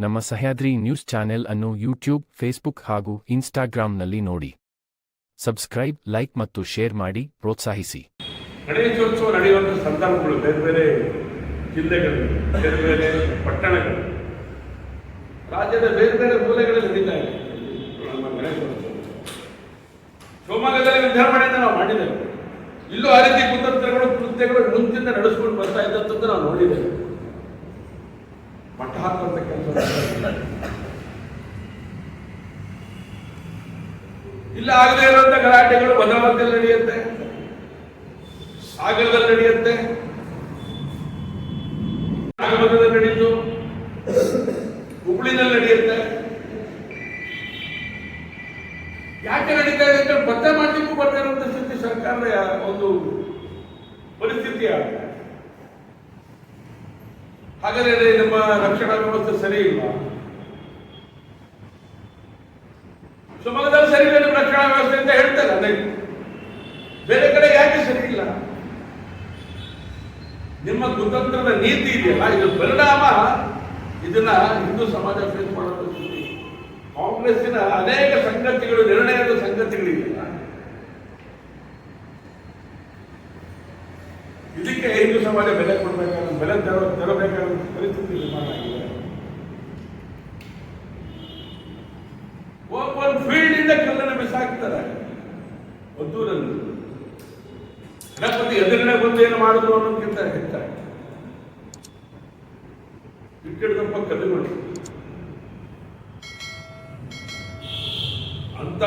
ನಮ್ಮ Sahyadri news channel ಅನ್ನು YouTube, Facebook ಹಾಗೂ ಇನ್ಸ್ಟಾಗ್ರಾಂನಲ್ಲಿ ನೋಡಿ. ಸಬ್ಸ್ಕ್ರೈಬ್, ಲೈಕ್ ಮತ್ತು ಶೇರ್ ಮಾಡಿ ಪ್ರೋತ್ಸಾಹಿಸಿ. ಗಣೇಶೋತ್ಸವ ನಡೆಯುವಂಥ ಸಂದರ್ಭಗಳು ಬೇರೆ ಬೇರೆ ಜಿಲ್ಲೆಗಳು, ಬೇರೆ ಬೇರೆ ಪಟ್ಟಣಗಳು, ರಾಜ್ಯದ ಬೇರೆ ಬೇರೆ ಮೂಲೆಗಳಲ್ಲಿ ನಡೀತಾ ಇದೆ ನಮ್ಮ ಗಣೇಶೋತ್ಸವ. ಶಿವಮೊಗ್ಗದಲ್ಲಿ ವಿದ್ಯಾರ್ಥಿಗಳಿಂದ ನಾವು ಮಾಡಿದ್ದೇವೆ. ಇಲ್ಲೂ ಆ ರೀತಿ ಕುತಂತ್ರಗಳು, ಕೃತ್ಯಗಳು ಮುಂಚಿಂದ ನಡೆಸ್ಕೊಂಡು ಬರ್ತಾ ಇದ್ದಂಥದ್ದು ನಾವು ನೋಡಿದ್ದೇವೆ. ಮಠ ಹಾಕುವಂಥ ಕೆಲಸ ಇಲ್ಲ, ಆಗದೇ ಇರುವಂಥ ಗಲಾಟೆಗಳು ಭದ್ರಾವತಿಯಲ್ಲಿ ನಡೆಯುತ್ತೆ, ಸಾಗರದಲ್ಲಿ ನಡೆಯುತ್ತೆ, ನಾಗಮಂಗಲದಲ್ಲಿ ನಡೆಯಿತು, ಹುಬ್ಬಳ್ಳಿನಲ್ಲಿ ನಡೆಯುತ್ತೆ. ಯಾಕೆ ನಡೀತಾ ಇದೆ ಅಂತ ಪತ್ತೆ ಮಾಡಲಿಕ್ಕೂ ಬರ್ತಾ ಇರುವಂತ ಸ್ಥಿತಿ ಸರ್ಕಾರದ ಒಂದು ಪರಿಸ್ಥಿತಿ ಆಗಿದೆ. ಹಾಗಾದ್ರೆ ನಮ್ಮ ರಕ್ಷಣಾ ವ್ಯವಸ್ಥೆ ಸರಿ ಇಲ್ವಾ? ಶಿವಮೊಗ್ಗದಲ್ಲಿ ಸರಿ ಇಲ್ಲ ನಿಮ್ಮ ರಕ್ಷಣಾ ವ್ಯವಸ್ಥೆ ಅಂತ ಹೇಳ್ತಾರೆ, ಅದೇ ಬೇರೆ ಕಡೆ ಯಾಕೆ ಸರಿ ಇಲ್ಲ? ನಿಮ್ಮ ಕುತಂತ್ರದ ನೀತಿ ಇದೆಯಲ್ಲ, ಇದು ಪರಿಣಾಮ ಇದನ್ನ ಹಿಂದೂ ಸಮಾಜ ಫೇಸ್ ಮಾಡುವಂತ ಸ್ಥಿತಿ. ಕಾಂಗ್ರೆಸ್ಸಿನ ಅನೇಕ ಸಂಗತಿಗಳು, ನಿರ್ಣಯದ ಸಂಗತಿಗಳಿದೆಯಲ್ಲ, ಇದಕ್ಕೆ ಹಿಂದೂ ಸಮಾಜ ಬೆಲೆ ಕೊಡಬೇಕಾದ, ಬೆಲೆ ತರಬೇಕಾದ ಪರಿಸ್ಥಿತಿ ನಿರ್ಮಾಣ ಆಗಿದೆ. ಒಂದು ಫೀಲ್ಡ್ ಇಂದ ಕಲ್ಲನ್ನು ಬಿಸಾಕ್ತಾರೆ ಒದ್ದೂರಲ್ಲಿ. ಗಣಪತಿ ಎದುರುಗಡೆ ಬಂದು ಏನು ಮಾಡಿದ್ರು ಅನ್ನೋದಕ್ಕಿಂತ ಹೆಚ್ಚಾಗಿ ಇಟ್ಟಿಡ್ದಪ್ಪ ಕಲ್ಲುಗಳು. ಅಂತ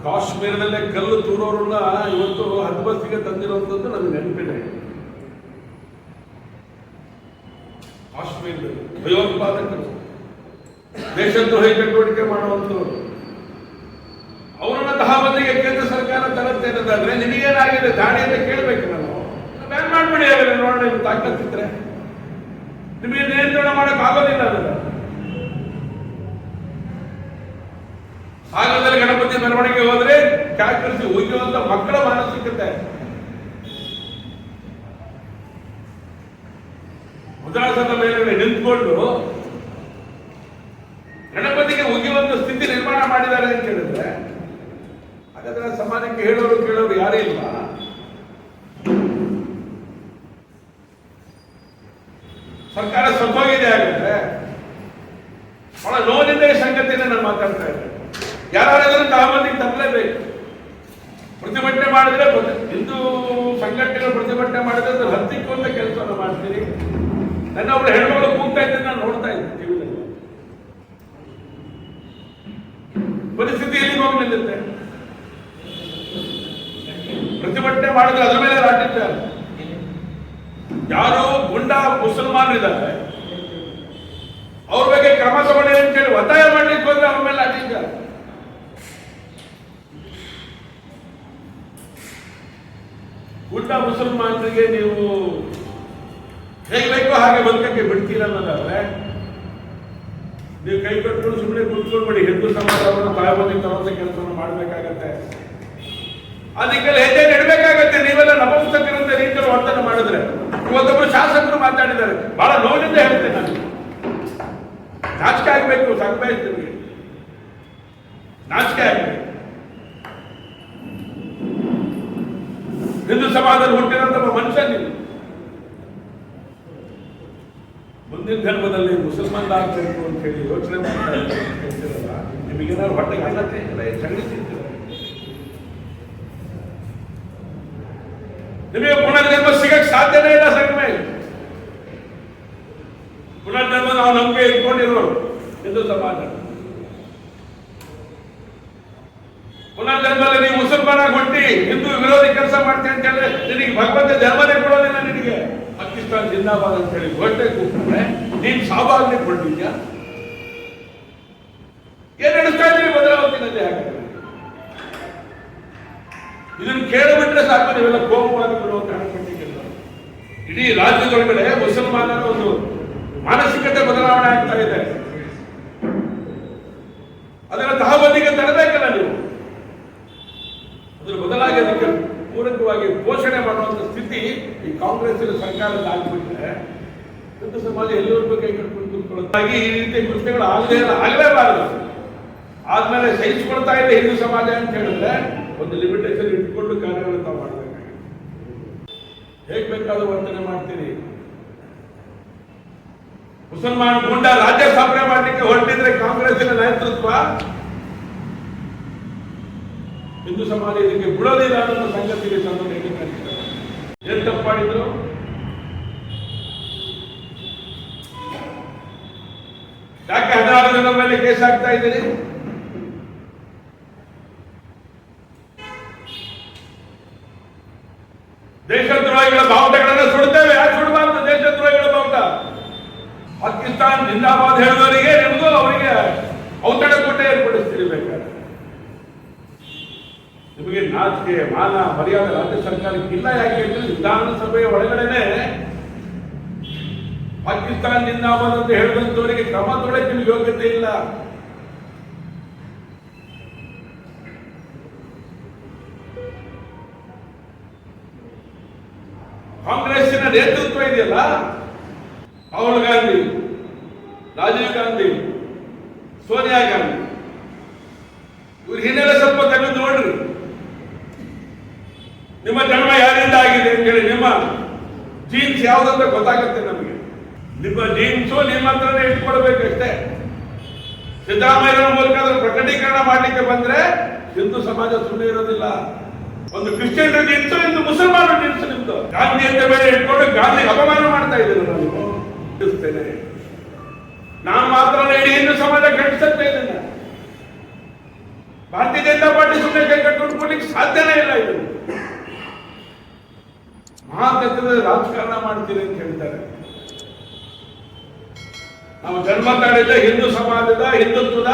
ಕಾಶ್ಮೀರದಲ್ಲೇ ಕಲ್ಲು ತೂರೋರನ್ನ ಇವತ್ತು ಹದ್ಬಸ್ತಿಗೆ ತಂದಿರುವಂಥದ್ದು ನಮಗೆ ನೆನಪಿದೆ. ಕಾಶ್ಮೀರದಲ್ಲಿ ಭಯೋತ್ಪಾದಕರು, ದೇಶದ್ರೋಹಿ ಚಟುವಟಿಕೆ ಮಾಡುವಂಥವ್ರು, ಅವರನ್ನ ತಹಬಂದಿಗೆ ಕೇಂದ್ರ ಸರ್ಕಾರ ತರುತ್ತೆ ಅನ್ನೋದಾದ್ರೆ ನಿಮಗೇನಾಗಿದೆ ದಾಳಿ ಅಂತ ಕೇಳಬೇಕು. ನಾನು ಬ್ಯಾನ್ ಮಾಡ್ಬಿಡಿ, ಹಾಗಾದ್ರೆ ನೋಡೋಣ, ನಿಮ್ಗೆ ತಾಕತ್ತಿದ್ರೆ ನಿಮಗೆ ನಿಯಂತ್ರಣ ಮಾಡಕ್ ಆಗೋದಿಲ್ಲ. ಅದನ್ನ ಸಾಗರದಲ್ಲಿ ಗಣಪತಿ ಮೆರವಣಿಗೆ ಹೋದ್ರೆ ಕ್ಯಾಕರಿಸಿ ಒಯ್ಯುವಂತ ಮಕ್ಕಳ ಮಾನಸಿಕತೆ. ಮುದ್ರಾಸನದ ಮೇಲೆ ನಿಂತ್ಕೊಂಡು ಗಣಪತಿಗೆ ಉಗಿಯುವಂತ ಸ್ಥಿತಿ ನಿರ್ಮಾಣ ಮಾಡಿದ್ದಾರೆ ಅಂತ ಹೇಳಿದ್ರೆ, ಹಾಗಾದ್ರೆ ಸಮಾಜಕ್ಕೆ ಕೇಳೋರು ಯಾರೇ ಇಲ್ಲ. ಸರ್ಕಾರ ಸತ್ತೋಗಿದೆ. ಹಾಗಾದ್ರೆ ಬಹಳ ನೋವಿನಿಂದ ಈ ಸಂಗತಿಯನ್ನು ನಾನು ಮಾತಾಡ್ತಾ ಇದ್ದೇನೆ. ಯಾರಾದ್ರೂ ತಹಬಂದಿಗೆ ತಪ್ಪಲೇಬೇಕು. ಪ್ರತಿಭಟನೆ ಮಾಡಿದ್ರೆ, ಹಿಂದೂ ಸಂಘಟನೆಗಳು ಪ್ರತಿಭಟನೆ ಮಾಡಿದ್ರೆ ಅದ್ರ ಹತ್ತಿಕ್ಕುವಂತ ಕೆಲಸವನ್ನು ಮಾಡ್ತೀರಿ. ನನ್ನ ಒಬ್ಬರು ಹೆಣ್ಮಗಳು ಕೂಗ್ತಾ ಇದ್ದ ನಾನು ನೋಡ್ತಾ ಇದ್ದೆ ಟಿವಿಯಲ್ಲಿ. ಪರಿಸ್ಥಿತಿ ಎಲ್ಲಿಗೆ ಹೋಗಿ ನಿಲ್ಲುತ್ತೆ? ಪ್ರತಿಭಟನೆ ಮಾಡಿದ್ರೆ ಅದ್ರ ಮೇಲೆ ರಾಟಿದ್ದಾರೆ. ಯಾರು ಗುಂಡಾ ಮುಸಲ್ಮಾನರಿದ್ದಾರೆ ಅವ್ರ ಬಗ್ಗೆ ಕ್ರಮ ತಗೊಂಡಿ ಅಂತೇಳಿ ಒತ್ತಾಯ ಮಾಡ್ಲಿಕ್ಕೆ ಹೋದ್ರೆ ಅವ್ರ ಮೇಲೆ ಹಾಕಿದ್ದಾರೆ. ಗುಂಡಾ ಮುಸಲ್ಮಾನರಿಗೆ ನೀವು ಹೇಗೆ ಬೇಕೋ ಹಾಗೆ ಬದುಕಕ್ಕೆ ಬಿಡ್ತೀರ ಅನ್ನೋದಾದ್ರೆ ನೀವು ಕೈ ಕಟ್ಕೊಂಡು ಸುಮ್ಮನೆ ಕೂತ್ಕೊಂಡ್ಬಿಡಿ. ಹಿಂದೂ ಸಮಾಜವನ್ನು ತಾಯಬಂದಿಗೆ ತರುವಂತ ಕೆಲಸವನ್ನು ಮಾಡಬೇಕಾಗತ್ತೆ. ಆ ದಿಕ್ಕಲ್ಲಿ ಹೆಜ್ಜೆ ಇಡಬೇಕಾಗತ್ತೆ. ನೀವೆಲ್ಲ ನಪುಂಸಕರಂತ ರೀತಿಯಲ್ಲಿ ವರ್ತನೆ ಮಾಡಿದ್ರೆ, ಇವತ್ತೊಬ್ಬರು ಶಾಸಕರು ಮಾತಾಡಿದ್ದಾರೆ, ಬಹಳ ನೋವಿನಿಂದ ಹೇಳ್ತೇನೆ ನಾನು. ನಾಚಿಕೆ ಆಗ್ಬೇಕು, ಸಾಕಬೇಕು, ನಾಚಿಕೆ ಆಗ್ಬೇಕು. ಹಿಂದೂ ಸಮಾಜದಲ್ಲಿ ಹುಟ್ಟಿದಂತ ಮನುಷ್ಯ ನೀವು ಮುಂದಿನ ಧರ್ಮದಲ್ಲಿ ಮುಸಲ್ಮಾನ್ ಆಗ್ಬೇಕು ಅಂತ ಹೇಳಿ ಯೋಚನೆ ಮಾಡ್ತಾ ಇರ್ತೀರಲ್ಲ, ನಿಮಗೇನಾದ್ರು ಹೊಟ್ಟೆಗೆ ಅನ್ನ ತಿಂತೀರ, ಸಂಗತಿರ್ತೀರ. ನಿಮಗೆ ಪುನರ್ಜನ್ಮ ಸಿಗಕ್ಕೆ ಸಾಧ್ಯನೇ ಇಲ್ಲ. ಸಂಗಮೇ ಪುನರ್ಜನ್ಮ ನಾವು ನಂಬಿಕೆ ಇಟ್ಕೊಂಡಿರೋರು ಹಿಂದೂ ಸಮಾಜ. ಪುನರ್ಜನ್ಮದಲ್ಲಿ ನೀವು ಮುಸಲ್ಮಾನಾಗಿ ಹುಟ್ಟಿ ಹಿಂದೂ ವಿರೋಧಿ ಕೆಲಸ ಮಾಡ್ತೀನಿ ಅಂತ ಹೇಳಿದ್ರೆ ನಿನಗೆ ಭಗವಂತ ಜನ್ಮನೇ ಕೊಡೋದಿಲ್ಲ. ನಿನಗೆ ಪಾಕಿಸ್ತಾನ ಜಿಂದಾಬಾದ್ ಅಂತ ಹೇಳಿ ಘೋಷಣೆ ಕೂತ್ಕೊಂಡ್ರೆ ನೀನ್ ಸಾವಾಗ್ಲಿಕ್ಕೆ ಹೊರಟಿದ್ಯಾ? ಏನ್ ನಡೆಸ್ತಾ ಇದ್ದೀರಿ ಭದ್ರಾವತಿನಲ್ಲಿ? ಹಾಗಾದ್ರೆ ಇದನ್ನು ಕೇಳಿಬಿಟ್ರೆ ಸಾಕು, ನೀವೆಲ್ಲ ಕೋಪವಾದಿಗಳು ಅಂತ ಅನ್ಕೊಂಡಿಲ್ಲ. ಇಡೀ ರಾಜ್ಯದೊಳಗಡೆ ಮುಸಲ್ಮಾನರ ಒಂದು ಮಾನಸಿಕತೆ ಬದಲಾವಣೆ ಆಗ್ತಾ ಇದೆ. ಅದನ್ನ ತಹಬಂದಿಗೆ ತರಬೇಕಲ್ಲ ನೀವು. ಅದ್ರ ಬದಲಾಗಿ ಅದಕ್ಕೆ ಪೂರಕವಾಗಿ ಪೋಷಣೆ ಮಾಡುವಂತ ಸ್ಥಿತಿ ಈ ಕಾಂಗ್ರೆಸ್ ಸರ್ಕಾರದ ಆಗಿಬಿಟ್ರೆ ಹಿಂದೂ ಸಮಾಜ ಎಲ್ಲಿವರೆಗೂ ಕೈ ಕಟ್ಕೊಂಡು ಕೂತ್ಕೊಳ್ಳೋದು ಈ ರೀತಿ ಕೃತ್ಯಗಳು ಆಗಲೇಬಾರದು. ಆದ್ಮೇಲೆ ಸಹಿಸಿಕೊಳ್ತಾ ಇದೆ ಹಿಂದೂ ಸಮಾಜ ಅಂತ ಹೇಳಿದ್ರೆ ಒಂದು ಲಿಮಿಟೇಷನ್ ಇಟ್ಕೊಂಡು ಕಾರ್ಯವನ್ನು ತಾವು ಮಾಡಬೇಕಾಗಿದೆ. ಹೇಗ್ ಬೇಕಾದ್ರೂ ವರ್ತನೆ ಮಾಡ್ತೀರಿ. ಮುಸಲ್ಮಾನ್ ಗೂಂಡ ರಾಜ್ಯ ಸ್ಥಾಪನೆ ಮಾಡಲಿಕ್ಕೆ ಹೊರಟಿದ್ರೆ ಕಾಂಗ್ರೆಸ್ಸಿನ ನೇತೃತ್ವ, ಹಿಂದೂ ಸಮಾಜ ಇದಕ್ಕೆ ಬಿಡೋದಿಲ್ಲ ಅನ್ನೋ ಸಂಗತಿಗೆ ತಂದು ಏನ್ ತಪ್ಪು ಮಾಡಿದ್ರು? ಯಾಕೆ 16 ಜನರ ಮೇಲೆ ಕೇಸ್ ಹಾಕ್ತಾ ಇದ್ದೀರಿ? ದೇಶದ್ರೋಹಿಗಳ ಬಾವುಟಗಳನ್ನು ಸುಡ್ತೇವೆ. ಯಾಕೆ ಸುಡಬಾರ್ದು ದೇಶದ್ರೋಹಿಗಳ ಬಾವುಟ? ಪಾಕಿಸ್ತಾನ ಜಿಂದಾಬಾದ್ ಹೇಳಿದವರಿಗೆ ನಿಮಗೂ ಅವರಿಗೆ ಔತಣ ಕೊಟ್ಟೆ ಏರ್ಪಡಿಸ್ತೀರಿ. ಬೇಕಾದ್ರೆ ನಿಮಗೆ ನಾಚಿಕೆ ಮಾನ ಮರ್ಯಾದೆ ರಾಜ್ಯ ಸರ್ಕಾರಕ್ಕೆ ಇಲ್ಲ. ಯಾಕೆ ಅಂದ್ರೆ ವಿಧಾನಸಭೆಯ ಒಳಗಡೆನೆ ಪಾಕಿಸ್ತಾನ ಜಿಂದಾಬಾದ್ ಅಂತ ಹೇಳಿದಂತವರಿಗೆ ಕ್ರಮ ತೊಡಕ್ಕೆ ನಿಮ್ಗೆ ಯೋಗ್ಯತೆ ಇಲ್ಲ. ಕಾಂಗ್ರೆಸ್ಸಿನ ನೇತೃತ್ವ ಇದೆಯಲ್ಲ, ರಾಹುಲ್ ಗಾಂಧಿ, ರಾಜೀವ್ ಗಾಂಧಿ, ಸೋನಿಯಾ ಗಾಂಧಿ, ಇವ್ರ ಹಿನ್ನೆಲೆ ಸ್ವಲ್ಪ ತೆಗೆದು ನೋಡ್ರಿ. ನಿಮ್ಮ ಜನ್ಮ ಯಾರಿಂದ ಆಗಿದೆ ಅಂತ ಹೇಳಿ ನಿಮ್ಮ ಜೀನ್ಸ್ ಯಾವುದಂತ ಗೊತ್ತಾಗುತ್ತೆ ನಮಗೆ. ನಿಮ್ಮ ಜೀನ್ಸು ನಿಮ್ಮ ಹತ್ರನೇ ಇಟ್ಕೊಳ್ಬೇಕಷ್ಟೇ. ಸಿದ್ದರಾಮಯ್ಯರ ಮೂಲಕ ಅದನ್ನು ಪ್ರಕಟೀಕರಣ ಮಾಡಲಿಕ್ಕೆ ಬಂದ್ರೆ ಹಿಂದೂ ಸಮಾಜ ಸುಮ್ಮನೆ ಇರೋದಿಲ್ಲ. ಒಂದು ಕ್ರಿಶ್ಚಿಯನ್ ಜೀನ್ಸು, ಇಂದು ಮುಸಲ್ಮಾನ ಜೀನ್ಸು ನಿಮ್ದು. ಗಾಂಧಿ ಅಂತ ಬೇರೆ ಇಟ್ಕೊಂಡು ಗಾಂಧಿ ಅಪಮಾನ ಮಾಡ್ತಾ ಇದ್ದೀರ. ನಾನು ತಿಳಿಸ್ತೇನೆ, ನಾನು ಮಾತ್ರ ಇಡೀ ಹಿಂದೂ ಸಮಾಜ ಖಂಡಿಸುತ್ತಾ ಇದ್ದೇನೆ. ಭಾರತೀಯ ಜನತಾ ಪಾರ್ಟಿ ಸುಮ್ಮನೆ ಕೈ ಕಟ್ಕೊಂಡು ಕೊಡ್ಲಿಕ್ಕೆ ಸಾಧ್ಯನೇ ಇಲ್ಲ. ಇದು ಮಹಾಕತ್ತದ ರಾಜಕಾರಣ ಮಾಡ್ತೀರಿ ಅಂತ ಹೇಳ್ತಾರೆ. ನಾವು ಜನ್ಮ ತಾಳಿದ ಹಿಂದೂ ಸಮಾಜದ ಹಿಂದುತ್ವದ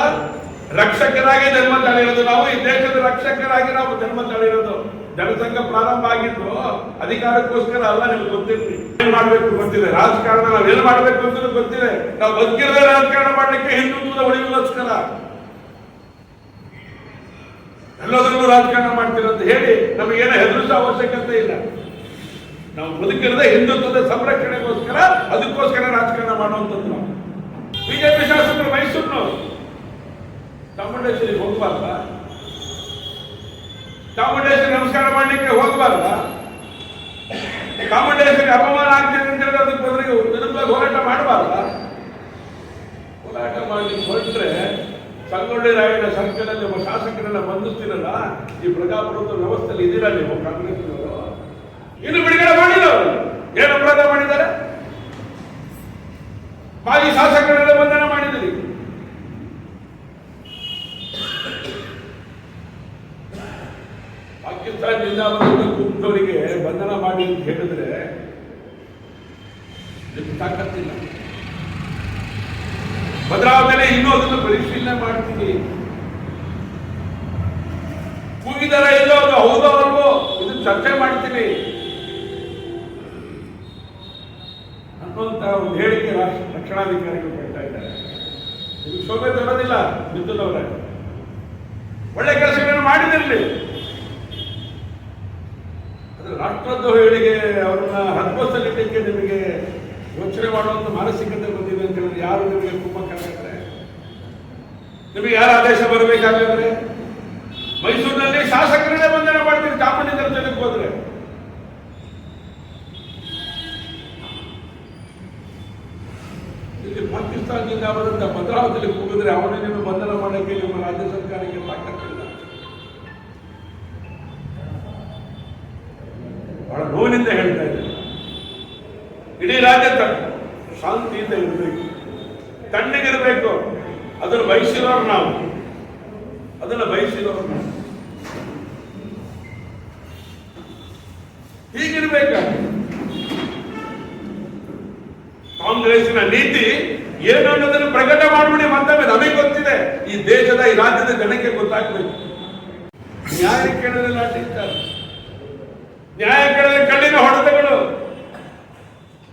ರಕ್ಷಕರಾಗಿ ಜನ್ಮ ತಾಳಿರೋದು. ನಾವು ಈ ದೇಶದ ರಕ್ಷಕರಾಗಿ ನಾವು ಜನ್ಮ ತಾಳಿರೋದು. ಜನಸಂಘ ಪ್ರಾರಂಭ ಆಗಿದ್ದು ಅಧಿಕಾರಕ್ಕೋಸ್ಕರ ಅಲ್ಲ. ನಿಮ್ಗೆ ಗೊತ್ತಿರ್ಲಿ ಏನ್ ಮಾಡ್ಬೇಕು ಗೊತ್ತಿದೆ. ರಾಜಕಾರಣ ನಾವ್ ಏನ್ ಮಾಡ್ಬೇಕು ಅಂತ ಗೊತ್ತಿದೆ. ನಾವು ಬದುಕಿರದ ರಾಜಕಾರಣ ಮಾಡ್ಲಿಕ್ಕೆ ಹಿಂದುತ್ವದ ಉಳಿವಿಗೋಸ್ಕರ ಎಲ್ಲದರಲ್ಲೂ ರಾಜಕಾರಣ ಮಾಡ್ತೀರ ಅಂತ ಹೇಳಿ ನಮಗೇನೋ ಹೆದರಿಸೋ ಅವಶ್ಯಕತೆ ಇಲ್ಲ. ನಾವು ಬದುಕಿರದ ಹಿಂದುತ್ವದ ಸಂರಕ್ಷಣೆಗೋಸ್ಕರ, ಅದಕ್ಕೋಸ್ಕರ ರಾಜಕಾರಣ ಮಾಡುವಂಥದ್ದು. ನಾವು ಬಿಜೆಪಿ ಶಾಸಕರು ಮೈಸೂರಿನವರು ಚಾಮುಂಡೇಶ್ವರಿಗೆ ಹೋಗಬಾರ್ದ? ಚಾಮುಂಡೇಶ್ವರಿ ನಮಸ್ಕಾರ ಮಾಡಲಿಕ್ಕೆ ಹೋಗಬಾರ್ದ? ಚಾಮುಂಡೇಶ್ವರಿ ಅಪಮಾನ ಆಗ್ತದೆ ಅಂತ ಹೇಳಿದ್ರೆ ಅದಕ್ಕೆ ಬದಲಿಗೆ ವಿರುದ್ಧ ಹೋರಾಟ ಮಾಡಬಾರ್ದ? ಹೋರಾಟ ಮಾಡಲಿಕ್ಕೆ ಹೊರಟ್ರೆ ಸಂಗೊಳ್ಳಿ ರಾಯಣ್ಣ ಸರ್ಕಲ್ ಅಲ್ಲಿ ಒಬ್ಬ ಶಾಸಕರೆಲ್ಲ ಬಂಧಿಸ್ತಿರಲ್ಲ, ಈ ಪ್ರಜಾಪ್ರಭುತ್ವ ವ್ಯವಸ್ಥೆಯಲ್ಲಿ ಇದ್ದೀರಾ ನೀವು ಕಾಂಗ್ರೆಸ್ನವರು? ಇನ್ನು ಬಿಡುಗಡೆ ಮಾಡಿಲ್ಲ. ಅವರು ಏನು ಅಪರಾಧ ಮಾಡಿದ್ದಾರೆ? ಮಾಜಿ ಶಾಸಕರೆಲ್ಲ ಬಂಧನ ಮಾಡಿದ್ದೀರಿ. ಪಾಕಿಸ್ತಾನ ಜಿಂದಾಬಾದ್ ಕೂಗ್ದವರಿಗೆ ಬಂಧನ ಮಾಡಿ ಅಂತ ಹೇಳಿದ್ರೆ ನಿಮ್ಗೆ ತಾಕತ್ತಿಲ್ಲ. ಭದ್ರಾವತಿಯಲ್ಲಿ ಇನ್ನೂ ಅದನ್ನು ಪರಿಶೀಲನೆ ಮಾಡ್ತೀನಿ. ಕೂಗಿದಾರ ಎಲ್ಲೋ ಅದು ಹೌದೋ ಅಲ್ವೋ ಇದು ಚರ್ಚೆ ಮಾಡ್ತೀನಿ ಅನ್ನುವಂತ ಒಂದು ಹೇಳಿಕೆ ರಕ್ಷಣಾಧಿಕಾರಿಗಳು ಕೊಡ್ತಾ ಇದ್ದಾರೆ. ಇದು ಶೋಭೆ ತರೋದಿಲ್ಲ. ಮಿಥುನ್ ಅವರೇ, ಒಳ್ಳೆ ಕೆಲಸಗಳನ್ನು ಮಾಡಿದಿರಲಿ. ಅದು ರಾಷ್ಟ್ರದ್ರೋಹ ಹೇಳಿಕೆ ಅವರನ್ನ ಹದ್ಬೋಸಲಿಕ್ಕೆ ನಿಮಗೆ ಯೋಚನೆ ಮಾಡುವಂತ ಮಾನಸಿಕತೆ ಬಂದಿದೆ ಅಂತ ಹೇಳಿದ್ರೆ ಯಾರು ನಿಮಗೆ ಕುಮ್ಮಕ್ಕಾಗತ್ತಾರೆ? ನಿಮಗೆ ಯಾರ ಆದೇಶ ಬರಬೇಕಾಗಿದ್ರೆ? ಮೈಸೂರಿನಲ್ಲಿ ಶಾಸಕರನ್ನೇ ಬಂಧನ ಮಾಡ್ತೀರಿ ಚಾಮುಂಡಿ ದರ್ಶನಕ್ಕೆ ಹೋದ್ರೆ. ಇಲ್ಲಿ ಪಾಕಿಸ್ತಾನದಿಂದ ಅವರಿಂದ ಭದ್ರಾವತಿಯಲ್ಲಿ ಕೂಗಿದ್ರೆ ಅವನನ್ನು ಬಂಧನ ಮಾಡಕ್ಕೆ ನಿಮ್ಮ ರಾಜ್ಯ ಸರ್ಕಾರಕ್ಕೆ ತಾಕತ್ತಿಲ್ಲ. ಬಹಳ ನೋವಿನಿಂದ ಹೇಳ್ತಾ ಇದ್ದೇನೆ. ಇಡೀ ರಾಜ್ಯ ಶಾಂತಿಯಿಂದ ಇರಬೇಕು, ತಣ್ಣಗಿರಬೇಕು. ಅದನ್ನು ಬಯಸಿರೋರು ನಾವು, ಅದನ್ನು ಬಯಸಿರೋರು ನಾವು. ಹೀಗಿರ್ಬೇಕಾಗಿ ಕಾಂಗ್ರೆಸ್ಸಿನ ನೀತಿ ಏನು ಅನ್ನೋದನ್ನು ಪ್ರಕಟ ಮಾಡಿಬಿಡಿ. ಮತ್ತೊಮ್ಮೆ ನಮಗೆ ಗೊತ್ತಿದೆ, ಈ ದೇಶದ ಈ ರಾಜ್ಯದ ಜನಕ್ಕೆ ಗೊತ್ತಾಗಬೇಕು. ನ್ಯಾಯ ಕೇಳಿದ್ರೆ ಲಾಠಿ ಇದ್ದಾರೆ, ನ್ಯಾಯ ಕೇಳಿದ್ರೆ ಕಲ್ಲಿನ ಹೊಡೆತಗಳು,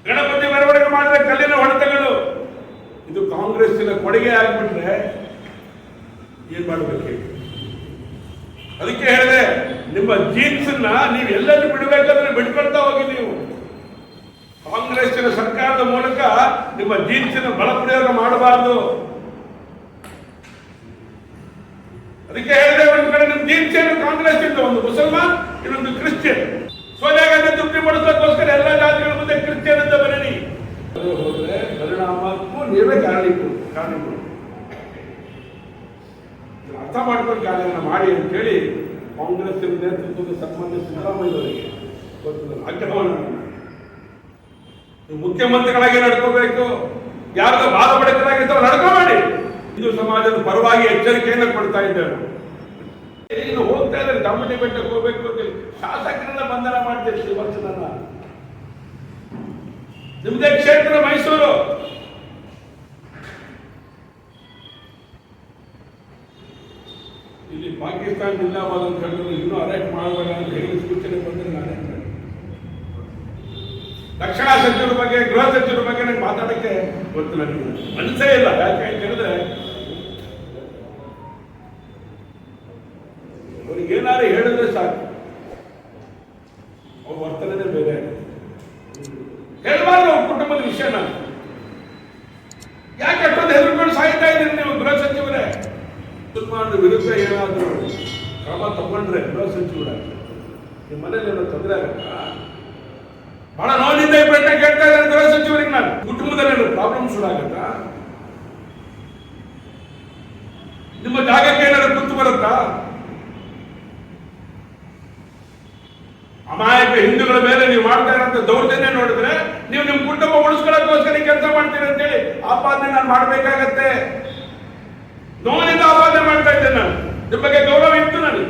ಗಣಪತಿ ಮೆರವಣಿಗೆ ಮಾಡಿದ್ರೆ ಕಲ್ಲಿನ ಹೊಡೆತಗಳು. ಇದು ಕಾಂಗ್ರೆಸ್ಸಿನ ಕೊಡುಗೆ ಆಗ್ಬಿಟ್ರೆ ಏನ್ ಮಾಡಬೇಕು? ಅದಕ್ಕೆ ಹೇಳಿದೆ, ನಿಮ್ಮ ಜೀನ್ಸ್ ನೀವು ಎಲ್ಲೆಲ್ಲಿ ಬಿಡಬೇಕಾದ್ರೆ ಬಿಡ್ಕೊಳ್ತಾ ಹೋಗಿ. ನೀವು ಕಾಂಗ್ರೆಸ್ಸಿನ ಸರ್ಕಾರದ ಮೂಲಕ ನಿಮ್ಮ ಜೀನ್ಸಿನ ಬಲಪ್ರಯೋಗ ಮಾಡಬಾರದು. ಅದಕ್ಕೆ ಹೇಳಿದೆ, ಒಂದು ಕಡೆ ನಿಮ್ಮ ಜೀನ್ಸಿಯನ್ನು ಕಾಂಗ್ರೆಸ್ ಇಂದ, ಒಂದು ಮುಸಲ್ಮಾನ್, ಇನ್ನೊಂದು ಕ್ರಿಶ್ಚಿಯನ್. ಸೋನಿಯಾ ಗಾಂಧಿ ತೃಪ್ತಿ ಪಡಿಸೋದಕ್ಕೋಸ್ಕರ ಎಲ್ಲ ಜಾತಿಗಳ ಮುಂದೆ ಕ್ರಿಶ್ಚಿಯನ್ ಅಂತ ಬರೀ ಹೋದ್ರೆ ಪರಿಣಾಮಕ್ಕೂ ನೀವೇ ಕಾರಣೀಕರು. ಅರ್ಥ ಮಾಡ್ಕೊಂಡು ಕಾರ್ಯವನ್ನು ಮಾಡಿ ಅಂತೇಳಿ ಕಾಂಗ್ರೆಸ್ ನೇತೃತ್ವದ ಸನ್ಮಾನ್ಯ ಸಿದ್ದರಾಮಯ್ಯವರಿಗೆ ಆಗ್ರಹವನ್ನು ಮುಖ್ಯಮಂತ್ರಿಗಳಾಗಿ ನಡ್ಕೋಬೇಕು. ಯಾರದ ಬಾಧಪಡಿತರಾಗಿದ್ದವರು ನಡ್ಕೋಬೇಡಿ. ಹಿಂದೂ ಸಮಾಜದ ಪರವಾಗಿ ಎಚ್ಚರಿಕೆಯನ್ನು ಕೊಡ್ತಾ ಇದ್ದೇವೆ. ಇನ್ನು ಹೋಗ್ತಾ ಇದ್ದಾರೆ, ಚಾಮುಂಡಿ ಬೆಟ್ಟಕ್ಕೆ ಹೋಗ್ಬೇಕು ಅಂತ ಶಾಸಕರನ್ನ ಬಂಧನ ಮಾಡ್ತೀರಿ. ಶ್ರೀವತ್ಸನ ನಿಮ್ದೇ ಕ್ಷೇತ್ರ ಮೈಸೂರು. ಇಲ್ಲಿ ಪಾಕಿಸ್ತಾನ ಜಿಂದಾಬಾದ್ ಅಂತ ಹೇಳಿದ್ರು, ಇನ್ನೂ ಅರೆಸ್ಟ್ ಮಾಡಬೇಡ ಅಂತ ಹೇಳಿ ಸೂಚನೆ ಬಂದರೆ ನಾನೇ ರಕ್ಷಣಾ ಸಚಿವರ ಬಗ್ಗೆ, ಗೃಹ ಸಚಿವರ ಬಗ್ಗೆ ನನಗೆ ಮಾತಾಡಕ್ಕೆ ಗೊತ್ತಿಲ್ಲ. ಮನಸ್ಸೇ ಇಲ್ಲ. ಯಾಕೆ ಅಂತ ಹೇಳಿದ್ರೆ ಅವ್ರಿಗೆ ಏನಾದ್ರು ಹೇಳಿದ್ರೆ ಸಾಕು, ಅವ್ರ ವರ್ತನೆ ಬೇರೆ. ಹೇಳ್ಬಾರ್ದು ಅವ್ರ ಕುಟುಂಬದ ವಿಷಯನ. ಯಾಕೆ ಅಷ್ಟೊಂದು ಹೆದರ್ಕೊಂಡು ಸಾಯ್ತಾ ಇದ್ದೀರಿ ನೀವು ಗೃಹ ಸಚಿವರೇ? ಮುಸಲ್ಮಾನರ ವಿರುದ್ಧ ಏನಾದರೂ ಕ್ರಮ ತಗೊಂಡ್ರೆ ಗೃಹ ಸಚಿವರ ನಿಮ್ಮ ಮನೇಲಿ ಏನೋ ತೊಂದರೆ ಆಗತ್ತಾ? ಬಹಳ ನೋವಿನಿಂದ ಈ ಪ್ರಶ್ನೆ ಕೇಳ್ತಾ ಇದ್ದಾರೆ ಗೃಹ ಸಚಿವರಿಗೆ. ನಾನು ಕುಟುಂಬದಲ್ಲಿ ಪ್ರಾಬ್ಲಮ್ ಶುರು ಆಗತ್ತಾ? ನಿಮ್ಮ ಜಾಗಕ್ಕೆ ಏನಾದ್ರು ಕುತ್ತು ಬರುತ್ತಾ? ಅಮಾಯಕ ಹಿಂದೂಗಳ ಮೇಲೆ ನೀವು ಮಾಡ್ತಾ ಇರೋಂಥ ದೌರ್ಜನ್ಯ ನೋಡಿದ್ರೆ ನೀವು ನಿಮ್ಮ ಕುಟುಂಬ ಉಳಿಸ್ಕೊಳ್ಳೋದಕ್ಕೋಸ್ಕರ ಕೆಲಸ ಮಾಡ್ತೀರಿ ಅಂತೇಳಿ ಆಪಾದನೆ ನಾನು ಮಾಡಬೇಕಾಗತ್ತೆ. ನೋವಿನಿಂದ ಆಪಾದನೆ ಮಾಡ್ತಾ ಇದ್ದೇನೆ ನಾನು. ನಿಮ್ಮ ಬಗ್ಗೆ ಗೌರವ ಇತ್ತು ನನಗೆ.